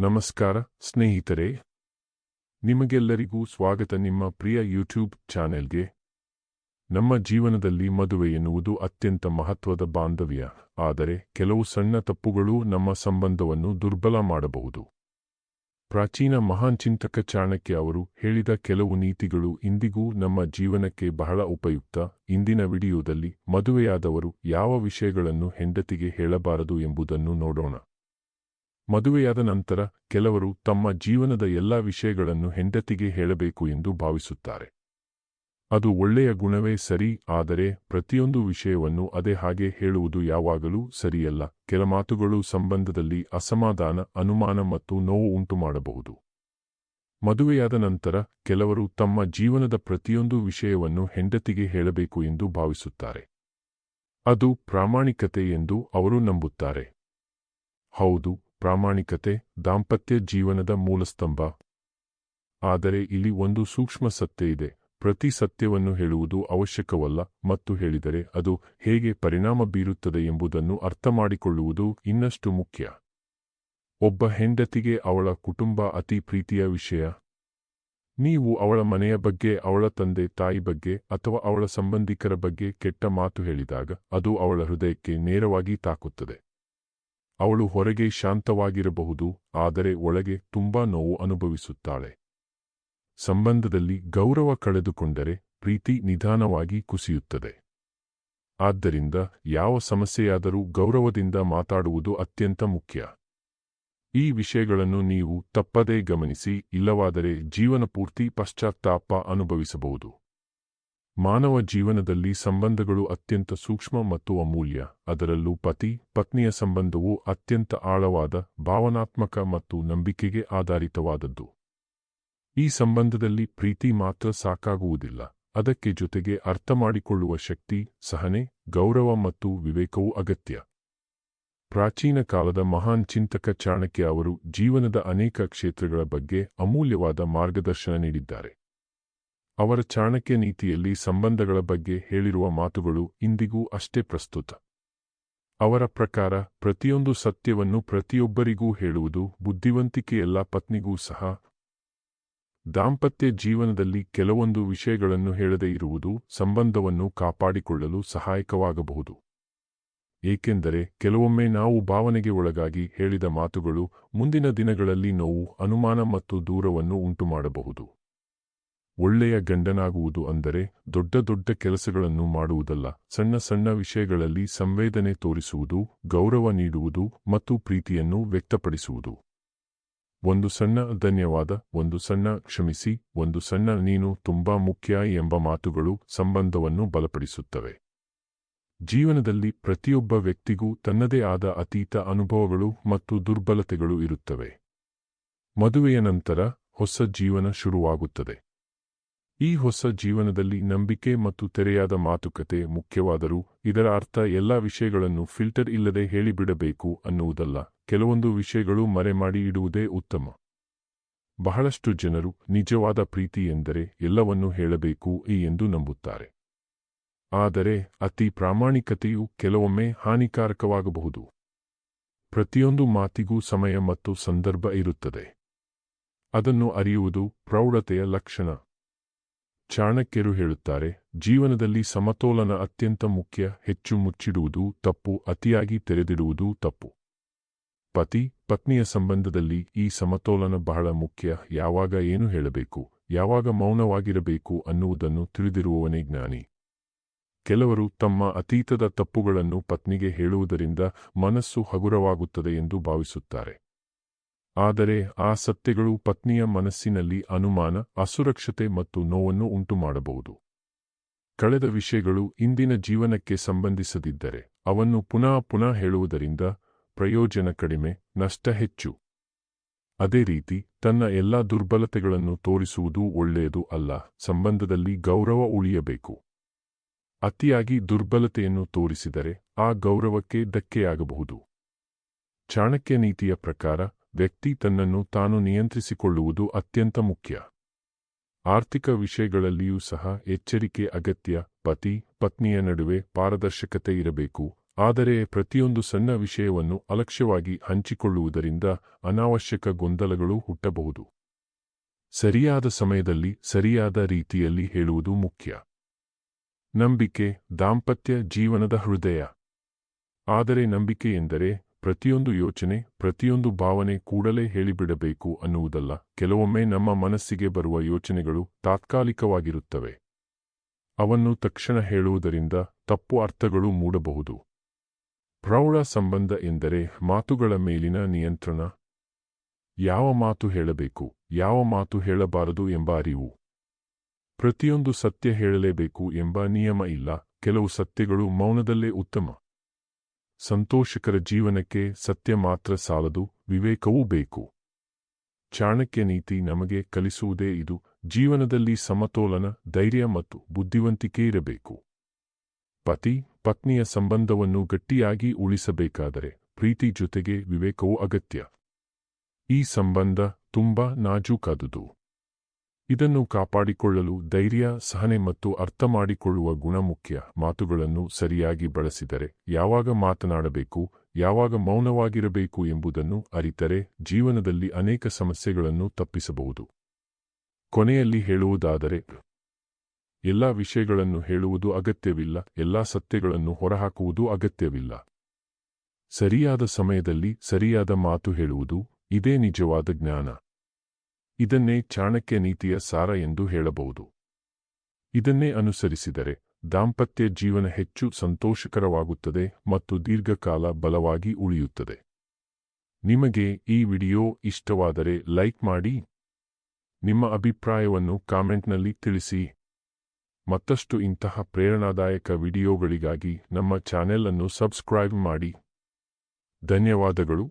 ನಮಸ್ಕಾರ ಸ್ನೇಹಿತರೆ, ನಿಮಗೆಲ್ಲರಿಗೂ ಸ್ವಾಗತ ನಿಮ್ಮ ಪ್ರಿಯ ಯೂಟ್ಯೂಬ್ ಚಾನೆಲ್ಗೆ. ನಮ್ಮ ಜೀವನದಲ್ಲಿ ಮದುವೆ ಎನ್ನುವುದು ಅತ್ಯಂತ ಮಹತ್ವದ ಬಾಂಧವ್ಯ, ಆದರೆ ಕೆಲವು ಸಣ್ಣ ತಪ್ಪುಗಳು ನಮ್ಮ ಸಂಬಂಧವನ್ನು ದುರ್ಬಲ ಮಾಡಬಹುದು. ಪ್ರಾಚೀನ ಮಹಾನ್ ಚಿಂತಕ ಚಾಣಕ್ಯ ಅವರು ಹೇಳಿದ ಕೆಲವು ನೀತಿಗಳು ಇಂದಿಗೂ ನಮ್ಮ ಜೀವನಕ್ಕೆ ಬಹಳ ಉಪಯುಕ್ತ. ಇಂದಿನ ವಿಡಿಯೋದಲ್ಲಿ ಮದುವೆಯಾದವರು ಯಾವ ವಿಷಯಗಳನ್ನು ಹೆಂಡತಿಗೆ ಹೇಳಬಾರದು ಎಂಬುದನ್ನು ನೋಡೋಣ. ಮದುವೆಯಾದ ನಂತರ ಕೆಲವರು ತಮ್ಮ ಜೀವನದ ಎಲ್ಲಾ ವಿಷಯಗಳನ್ನು ಹೆಂಡತಿಗೆ ಹೇಳಬೇಕು ಎಂದು ಭಾವಿಸುತ್ತಾರೆ. ಅದು ಒಳ್ಳೆಯ ಗುಣವೇ ಸರಿ, ಆದರೆ ಪ್ರತಿಯೊಂದು ವಿಷಯವನ್ನು ಅದೇ ಹಾಗೆ ಹೇಳುವುದು ಯಾವಾಗಲೂ ಸರಿಯಲ್ಲ. ಕೆಲ ಮಾತುಗಳು ಸಂಬಂಧದಲ್ಲಿ ಅಸಮಾಧಾನ, ಅನುಮಾನ ಮತ್ತು ನೋವು ಉಂಟುಮಾಡಬಹುದು. ಮದುವೆಯಾದ ನಂತರ ಕೆಲವರು ತಮ್ಮ ಜೀವನದ ಪ್ರತಿಯೊಂದು ವಿಷಯವನ್ನು ಹೆಂಡತಿಗೆ ಹೇಳಬೇಕು ಎಂದು ಭಾವಿಸುತ್ತಾರೆ. ಅದು ಪ್ರಾಮಾಣಿಕತೆ ಎಂದು ಅವರು ನಂಬುತ್ತಾರೆ. ಹೌದು, ಪ್ರಾಮಾಣಿಕತೆ ದಾಂಪತ್ಯ ಜೀವನದ ಮೂಲಸ್ತಂಭ. ಆದರೆ ಇಲ್ಲಿ ಒಂದು ಸೂಕ್ಷ್ಮ ಸತ್ಯ ಇದೆ. ಪ್ರತಿ ಸತ್ಯವನ್ನು ಹೇಳುವುದು ಅವಶ್ಯಕವಲ್ಲ, ಮತ್ತು ಹೇಳಿದರೆ ಅದು ಹೇಗೆ ಪರಿಣಾಮ ಬೀರುತ್ತದೆ ಎಂಬುದನ್ನು ಅರ್ಥಮಾಡಿಕೊಳ್ಳುವುದು ಇನ್ನಷ್ಟು ಮುಖ್ಯ. ಒಬ್ಬ ಹೆಂಡತಿಗೆ ಅವಳ ಕುಟುಂಬ ಅತಿ ಪ್ರೀತಿಯ ವಿಷಯ. ನೀವು ಅವಳ ಮನೆಯ ಬಗ್ಗೆ, ಅವಳ ತಂದೆ ತಾಯಿ ಬಗ್ಗೆ ಅಥವಾ ಅವಳ ಸಂಬಂಧಿಕರ ಬಗ್ಗೆ ಕೆಟ್ಟ ಮಾತು ಹೇಳಿದಾಗ ಅದು ಅವಳ ಹೃದಯಕ್ಕೆ ನೇರವಾಗಿ ತಾಕುತ್ತದೆ. ಅವಳು ಹೊರಗೆ ಶಾಂತವಾಗಿರಬಹುದು, ಆದರೆ ಒಳಗೆ ತುಂಬಾ ನೋವು ಅನುಭವಿಸುತ್ತಾಳೆ. ಸಂಬಂಧದಲ್ಲಿ ಗೌರವ ಕಳೆದುಕೊಂಡರೆ ಪ್ರೀತಿ ನಿಧಾನವಾಗಿ ಕುಸಿಯುತ್ತದೆ. ಆದ್ದರಿಂದ ಯಾವ ಸಮಸ್ಯೆಯಾದರೂ ಗೌರವದಿಂದ ಮಾತಾಡುವುದು ಅತ್ಯಂತ ಮುಖ್ಯ. ಈ ವಿಷಯಗಳನ್ನು ನೀವು ತಪ್ಪದೇ ಗಮನಿಸಿ, ಇಲ್ಲವಾದರೆ ಜೀವನಪೂರ್ತಿ ಪಶ್ಚಾತ್ತಾಪ ಅನುಭವಿಸಬಹುದು. ಮಾನವ ಜೀವನದಲ್ಲಿ ಸಂಬಂಧಗಳು ಅತ್ಯಂತ ಸೂಕ್ಷ್ಮ ಮತ್ತು ಅಮೂಲ್ಯ. ಅದರಲ್ಲೂ ಪತಿ ಪತ್ನಿಯ ಸಂಬಂಧವು ಅತ್ಯಂತ ಆಳವಾದ, ಭಾವನಾತ್ಮಕ ಮತ್ತು ನಂಬಿಕೆಗೆ ಆಧಾರಿತವಾದದ್ದು. ಈ ಸಂಬಂಧದಲ್ಲಿ ಪ್ರೀತಿ ಮಾತ್ರ ಸಾಕಾಗುವುದಿಲ್ಲ, ಅದಕ್ಕೆ ಜೊತೆಗೆ ಅರ್ಥಮಾಡಿಕೊಳ್ಳುವ ಶಕ್ತಿ, ಸಹನೆ, ಗೌರವ ಮತ್ತು ವಿವೇಕವೂ ಅಗತ್ಯ. ಪ್ರಾಚೀನ ಕಾಲದ ಮಹಾನ್ ಚಿಂತಕ ಚಾಣಕ್ಯ ಅವರು ಜೀವನದ ಅನೇಕ ಕ್ಷೇತ್ರಗಳ ಬಗ್ಗೆ ಅಮೂಲ್ಯವಾದ ಮಾರ್ಗದರ್ಶನ ನೀಡಿದ್ದಾರೆ. ಅವರ ಚಾಣಕ್ಯ ನೀತಿಯಲ್ಲಿ ಸಂಬಂಧಗಳ ಬಗ್ಗೆ ಹೇಳಿರುವ ಮಾತುಗಳು ಇಂದಿಗೂ ಅಷ್ಟೇ ಪ್ರಸ್ತುತ. ಅವರ ಪ್ರಕಾರ ಪ್ರತಿಯೊಂದು ಸತ್ಯವನ್ನು ಪ್ರತಿಯೊಬ್ಬರಿಗೂ ಹೇಳುವುದು ಬುದ್ಧಿವಂತಿಕೆಯಲ್ಲ, ಪತ್ನಿಗೂ ಸಹ. ದಾಂಪತ್ಯ ಜೀವನದಲ್ಲಿ ಕೆಲವೊಂದು ವಿಷಯಗಳನ್ನು ಹೇಳದೇ ಇರುವುದು ಸಂಬಂಧವನ್ನು ಕಾಪಾಡಿಕೊಳ್ಳಲು ಸಹಾಯಕವಾಗಬಹುದು. ಏಕೆಂದರೆ ಕೆಲವೊಮ್ಮೆ ನಾವು ಭಾವನೆಗೆ ಒಳಗಾಗಿ ಹೇಳಿದ ಮಾತುಗಳು ಮುಂದಿನ ದಿನಗಳಲ್ಲಿ ನೋವು, ಅನುಮಾನ ಮತ್ತು ದೂರವನ್ನು ಉಂಟುಮಾಡಬಹುದು. ಒಳ್ಳೆಯ ಗಂಡನಾಗುವುದು ಅಂದರೆ ದೊಡ್ಡ ದೊಡ್ಡ ಕೆಲಸಗಳನ್ನು ಮಾಡುವುದಲ್ಲ, ಸಣ್ಣ ಸಣ್ಣ ವಿಷಯಗಳಲ್ಲಿ ಸಂವೇದನೆ ತೋರಿಸುವುದು, ಗೌರವ ನೀಡುವುದು ಮತ್ತು ಪ್ರೀತಿಯನ್ನು ವ್ಯಕ್ತಪಡಿಸುವುದು. ಒಂದು ಸಣ್ಣ ಧನ್ಯವಾದ, ಒಂದು ಸಣ್ಣ ಕ್ಷಮಿಸಿ, ಒಂದು ಸಣ್ಣ ನೀನು ತುಂಬಾ ಮುಖ್ಯ ಎಂಬ ಮಾತುಗಳು ಸಂಬಂಧವನ್ನು ಬಲಪಡಿಸುತ್ತವೆ. ಜೀವನದಲ್ಲಿ ಪ್ರತಿಯೊಬ್ಬ ವ್ಯಕ್ತಿಗೂ ತನ್ನದೇ ಆದ ಅತೀತ ಅನುಭವಗಳು ಮತ್ತು ದುರ್ಬಲತೆಗಳು ಇರುತ್ತವೆ. ಮದುವೆಯ ನಂತರ ಹೊಸ ಜೀವನ ಶುರುವಾಗುತ್ತದೆ. ಈ ಹೊಸ ಜೀವನದಲ್ಲಿ ನಂಬಿಕೆ ಮತ್ತು ತೆರೆಯಾದ ಮಾತುಕತೆ ಮುಖ್ಯವಾದರೂ ಇದರ ಅರ್ಥ ಎಲ್ಲ ವಿಷಯಗಳನ್ನು ಫಿಲ್ಟರ್ ಇಲ್ಲದೆ ಹೇಳಿಬಿಡಬೇಕು ಅನ್ನುವುದಲ್ಲ. ಕೆಲವೊಂದು ವಿಷಯಗಳು ಮರೆಮಾಡಿ ಇಡುವುದೇ ಉತ್ತಮ. ಬಹಳಷ್ಟು ಜನರು ನಿಜವಾದ ಪ್ರೀತಿ ಎಂದರೆ ಎಲ್ಲವನ್ನೂ ಹೇಳಬೇಕು ಎಂದು ನಂಬುತ್ತಾರೆ. ಆದರೆ ಅತಿ ಪ್ರಾಮಾಣಿಕತೆಯು ಕೆಲವೊಮ್ಮೆ ಹಾನಿಕಾರಕವಾಗಬಹುದು. ಪ್ರತಿಯೊಂದು ಮಾತಿಗೂ ಸಮಯ ಮತ್ತು ಸಂದರ್ಭ ಇರುತ್ತದೆ. ಅದನ್ನು ಅರಿಯುವುದು ಪ್ರೌಢತೆಯ ಲಕ್ಷಣ. ಚಾಣಕ್ಯರು ಹೇಳುತ್ತಾರೆ, ಜೀವನದಲ್ಲಿ ಸಮತೋಲನ ಅತ್ಯಂತ ಮುಖ್ಯ. ಹೆಚ್ಚು ಮುಚ್ಚಿಡುವುದು ತಪ್ಪು, ಅತಿಯಾಗಿ ತೆರೆದಿಡುವುದು ತಪ್ಪು. ಪತಿ ಪತ್ನಿಯ ಸಂಬಂಧದಲ್ಲಿ ಈ ಸಮತೋಲನ ಬಹಳ ಮುಖ್ಯ. ಯಾವಾಗ ಏನು ಹೇಳಬೇಕು, ಯಾವಾಗ ಮೌನವಾಗಿರಬೇಕು ಅನ್ನುವುದನ್ನು ತಿಳಿದಿರುವವನೇ ಜ್ಞಾನಿ. ಕೆಲವರು ತಮ್ಮ ಅತೀತದ ತಪ್ಪುಗಳನ್ನು ಪತ್ನಿಗೆ ಹೇಳುವುದರಿಂದ ಮನಸ್ಸು ಹಗುರವಾಗುತ್ತದೆ ಎಂದು ಭಾವಿಸುತ್ತಾರೆ. ಆದರೆ ಆ ಸತ್ಯಗಳು ಪತ್ನಿಯ ಮನಸ್ಸಿನಲ್ಲಿ ಅನುಮಾನ, ಅಸುರಕ್ಷತೆ ಮತ್ತು ನೋವನ್ನು ಉಂಟುಮಾಡಬಹುದು. ಕಳೆದ ವಿಷಯಗಳು ಇಂದಿನ ಜೀವನಕ್ಕೆ ಸಂಬಂಧಿಸದಿದ್ದರೆ ಅವನ್ನು ಪುನಃ ಪುನಃ ಹೇಳುವುದರಿಂದ ಪ್ರಯೋಜನ ಕಡಿಮೆ, ನಷ್ಟ ಹೆಚ್ಚು. ಅದೇ ರೀತಿ ತನ್ನ ಎಲ್ಲಾ ದುರ್ಬಲತೆಗಳನ್ನು ತೋರಿಸುವುದು ಒಳ್ಳೆಯದು ಅಲ್ಲ. ಸಂಬಂಧದಲ್ಲಿ ಗೌರವ ಉಳಿಯಬೇಕು. ಅತಿಯಾಗಿ ದುರ್ಬಲತೆಯನ್ನು ತೋರಿಸಿದರೆ ಆ ಗೌರವಕ್ಕೆ ಧಕ್ಕೆಯಾಗಬಹುದು. ಚಾಣಕ್ಯ ನೀತಿಯ ಪ್ರಕಾರ ವ್ಯಕ್ತಿ ತನ್ನನ್ನು ತಾನು ನಿಯಂತ್ರಿಸಿಕೊಳ್ಳುವುದು ಅತ್ಯಂತ ಮುಖ್ಯ. ಆರ್ಥಿಕ ವಿಷಯಗಳಲ್ಲಿಯೂ ಸಹ ಎಚ್ಚರಿಕೆ ಅಗತ್ಯ. ಪತಿ ಪತ್ನಿಯ ನಡುವೆ ಪಾರದರ್ಶಕತೆ ಇರಬೇಕು. ಆದರೆ ಪ್ರತಿಯೊಂದು ಸಣ್ಣ ವಿಷಯವನ್ನು ಅಲಕ್ಷ್ಯವಾಗಿ ಹಂಚಿಕೊಳ್ಳುವುದರಿಂದ ಅನಾವಶ್ಯಕ ಗೊಂದಲಗಳು ಹುಟ್ಟಬಹುದು. ಸರಿಯಾದ ಸಮಯದಲ್ಲಿ ಸರಿಯಾದ ರೀತಿಯಲ್ಲಿ ಹೇಳುವುದು ಮುಖ್ಯ. ನಂಬಿಕೆ ದಾಂಪತ್ಯ ಜೀವನದ ಹೃದಯ. ಆದರೆ ನಂಬಿಕೆ ಎಂದರೆ ಪ್ರತಿಯೊಂದು ಯೋಚನೆ, ಪ್ರತಿಯೊಂದು ಭಾವನೆ ಕೂಡಲೇ ಹೇಳಿಬಿಡಬೇಕು ಅನ್ನುವುದಲ್ಲ. ಕೆಲವೊಮ್ಮೆ ನಮ್ಮ ಮನಸ್ಸಿಗೆ ಬರುವ ಯೋಚನೆಗಳು ತಾತ್ಕಾಲಿಕವಾಗಿರುತ್ತವೆ. ಅವನ್ನು ತಕ್ಷಣ ಹೇಳುವುದರಿಂದ ತಪ್ಪು ಅರ್ಥಗಳು ಮೂಡಬಹುದು. ಪ್ರೌಢ ಸಂಬಂಧ ಎಂದರೆ ಮಾತುಗಳ ಮೇಲಿನ ನಿಯಂತ್ರಣ. ಯಾವ ಮಾತು ಹೇಳಬೇಕು, ಯಾವ ಮಾತು ಹೇಳಬಾರದು ಎಂಬ ಅರಿವು. ಪ್ರತಿಯೊಂದು ಸತ್ಯ ಹೇಳಲೇಬೇಕು ಎಂಬ ನಿಯಮ ಇಲ್ಲ. ಕೆಲವು ಸತ್ಯಗಳು ಮೌನದಲ್ಲೇ ಉತ್ತಮ. ಸಂತೋಷಕರ ಜೀವನಕ್ಕೆ ಸತ್ಯ ಮಾತ್ರ ಸಾಲದು, ವಿವೇಕವೂ ಬೇಕು. ಚಾಣಕ್ಯ ನೀತಿ ನಮಗೆ ಕಲಿಸುವುದೇ ಇದು. ಜೀವನದಲ್ಲಿ ಸಮತೋಲನ, ಧೈರ್ಯ ಮತ್ತು ಬುದ್ಧಿವಂತಿಕೆ ಇರಬೇಕು. ಪತಿ ಪತ್ನಿಯ ಸಂಬಂಧವನ್ನು ಗಟ್ಟಿಯಾಗಿ ಉಳಿಸಬೇಕಾದರೆ ಪ್ರೀತಿ ಜೊತೆಗೆ ವಿವೇಕವೂ ಅಗತ್ಯ. ಈ ಸಂಬಂಧ ತುಂಬಾ ನಾಜೂಕಾದುದು. ಇದನ್ನು ಕಾಪಾಡಿಕೊಳ್ಳಲು ಧೈರ್ಯ, ಸಹನೆ ಮತ್ತು ಅರ್ಥಮಾಡಿಕೊಳ್ಳುವ ಗುಣ ಮುಖ್ಯ. ಮಾತುಗಳನ್ನು ಸರಿಯಾಗಿ ಬಳಸಿದರೆ, ಯಾವಾಗ ಮಾತನಾಡಬೇಕು, ಯಾವಾಗ ಮೌನವಾಗಿರಬೇಕು ಎಂಬುದನ್ನು ಅರಿತರೆ ಜೀವನದಲ್ಲಿ ಅನೇಕ ಸಮಸ್ಯೆಗಳನ್ನು ತಪ್ಪಿಸಬಹುದು. ಕೊನೆಯಲ್ಲಿ ಹೇಳುವುದಾದರೆ, ಎಲ್ಲ ವಿಷಯಗಳನ್ನು ಹೇಳುವುದು ಅಗತ್ಯವಿಲ್ಲ, ಎಲ್ಲ ಸತ್ಯಗಳನ್ನು ಹೊರಹಾಕುವುದು ಅಗತ್ಯವಿಲ್ಲ. ಸರಿಯಾದ ಸಮಯದಲ್ಲಿ ಸರಿಯಾದ ಮಾತು ಹೇಳುವುದು, ಇದೇ ನಿಜವಾದ ಜ್ಞಾನ. ಇದನ್ನೇ ಚಾಣಕ್ಯ ನೀತಿಯ ಸಾರ ಎಂದು ಹೇಳಬಹುದು. ಇದನ್ನೇ ಅನುಸರಿಸಿದರೆ ದಾಂಪತ್ಯ ಜೀವನ ಹೆಚ್ಚು ಸಂತೋಷಕರವಾಗುತ್ತದೆ ಮತ್ತು ದೀರ್ಘಕಾಲ ಬಲವಾಗಿ ಉಳಿಯುತ್ತದೆ. ನಿಮಗೆ ಈ ವಿಡಿಯೋ ಇಷ್ಟವಾದರೆ ಲೈಕ್ ಮಾಡಿ. ನಿಮ್ಮ ಅಭಿಪ್ರಾಯವನ್ನು ಕಾಮೆಂಟ್ನಲ್ಲಿ ತಿಳಿಸಿ. ಮತ್ತಷ್ಟು ಇಂತಹ ಪ್ರೇರಣಾದಾಯಕ ವಿಡಿಯೋಗಳಿಗಾಗಿ ನಮ್ಮ ಚಾನೆಲ್ ಅನ್ನು ಸಬ್ಸ್ಕ್ರೈಬ್ ಮಾಡಿ. ಧನ್ಯವಾದಗಳು.